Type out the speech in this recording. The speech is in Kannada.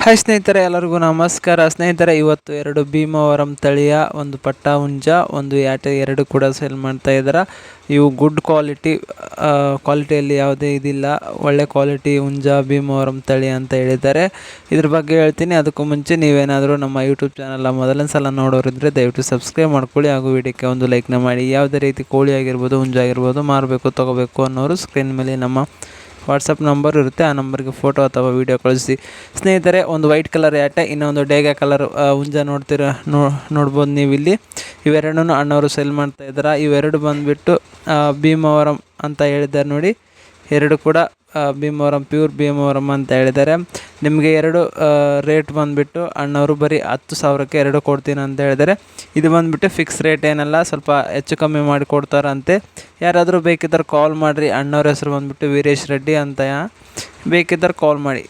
ಹಾಯ್ ಸ್ನೇಹಿತರೆ, ಎಲ್ಲರಿಗೂ ನಮಸ್ಕಾರ. ಸ್ನೇಹಿತರೆ, ಇವತ್ತು ಎರಡು ಭೀಮವರಂ ತಳಿಯ ಒಂದು ಪಟ್ಟ ಹುಂಜ, ಒಂದು ಯಾಟೆ ಎರಡು ಕೂಡ ಸೇಲ್ ಮಾಡ್ತಾ ಇದ್ದಾರೆ. ಇವು ಗುಡ್ ಕ್ವಾಲಿಟಿಯಲ್ಲಿ ಯಾವುದೇ ಇದಿಲ್ಲ, ಒಳ್ಳೆ ಕ್ವಾಲಿಟಿ ಹುಂಜ ಭೀಮವರಂ ತಳಿ ಅಂತ ಹೇಳಿದ್ದಾರೆ. ಇದ್ರ ಬಗ್ಗೆ ಹೇಳ್ತೀನಿ. ಅದಕ್ಕೂ ಮುಂಚೆ ನೀವೇನಾದರೂ ನಮ್ಮ ಯೂಟ್ಯೂಬ್ ಚಾನಲ್ ಮೊದಲನೇ ಸಲ ನೋಡೋರಿದ್ದರೆ ದಯವಿಟ್ಟು ಸಬ್ಸ್ಕ್ರೈಬ್ ಮಾಡ್ಕೊಳ್ಳಿ, ಹಾಗೂ ವಿಡಿಯೋಕ್ಕೆ ಒಂದು ಲೈಕ್ನ ಮಾಡಿ. ಯಾವುದೇ ರೀತಿ ಕೋಳಿ ಆಗಿರ್ಬೋದು, ಹುಂಜ ಆಗಿರ್ಬೋದು, ಮಾರಬೇಕು ತೊಗೋಬೇಕು ಅನ್ನೋರು ಸ್ಕ್ರೀನ್ ಮೇಲೆ ನಮ್ಮ ವಾಟ್ಸಪ್ ನಂಬರ್ ಇರುತ್ತೆ, ಆ ನಂಬರ್ಗೆ ಫೋಟೋ ಅಥವಾ ವೀಡಿಯೋ ಕಳಿಸಿ. ಸ್ನೇಹಿತರೆ, ಒಂದು ವೈಟ್ ಕಲರ್ ಯಾಟೆ, ಇನ್ನೊಂದು ಡೇಗ ಕಲರ್ ಹುಂಜ ನೋಡ್ಬೋದು ನೀವು ಇಲ್ಲಿ. ಇವೆರಡೂ ಅಣ್ಣವರು ಸೇಲ್ ಮಾಡ್ತಾ ಇದ್ದಾರೆ. ಇವೆರಡು ಬಂದುಬಿಟ್ಟು ಭೀಮವರಂ ಅಂತ ಹೇಳಿದ್ದಾರೆ ನೋಡಿ. ಎರಡು ಕೂಡ ಭೀಮವರಂ, ಪ್ಯೂರ್ ಭೀಮವರಂ ಅಂತ ಹೇಳಿದ್ದಾರೆ. ನಿಮಗೆ ಎರಡು ರೇಟ್ ಬಂದುಬಿಟ್ಟು ಅಣ್ಣವರು ಬರೀ 10,000ಕ್ಕೆ ಎರಡು ಕೊಡ್ತೀನಿ ಅಂತ ಹೇಳಿದ್ದಾರೆ. ಇದು ಬಂದುಬಿಟ್ಟು ಫಿಕ್ಸ್ ರೇಟ್ ಏನಲ್ಲ, ಸ್ವಲ್ಪ ಹೆಚ್ಚು ಕಮ್ಮಿ ಮಾಡಿ ಕೊಡ್ತಾರಂತೆ. ಯಾರಾದರೂ ಬೇಕಿದ್ದರೆ ಕಾಲ್ ಮಾಡಿರಿ. ಅಣ್ಣವ್ರ ಹೆಸರು ಬಂದುಬಿಟ್ಟು ವೀರೇಶ್ ರೆಡ್ಡಿ ಅಂತ. ಬೇಕಿದ್ದರೆ ಕಾಲ್ ಮಾಡಿ.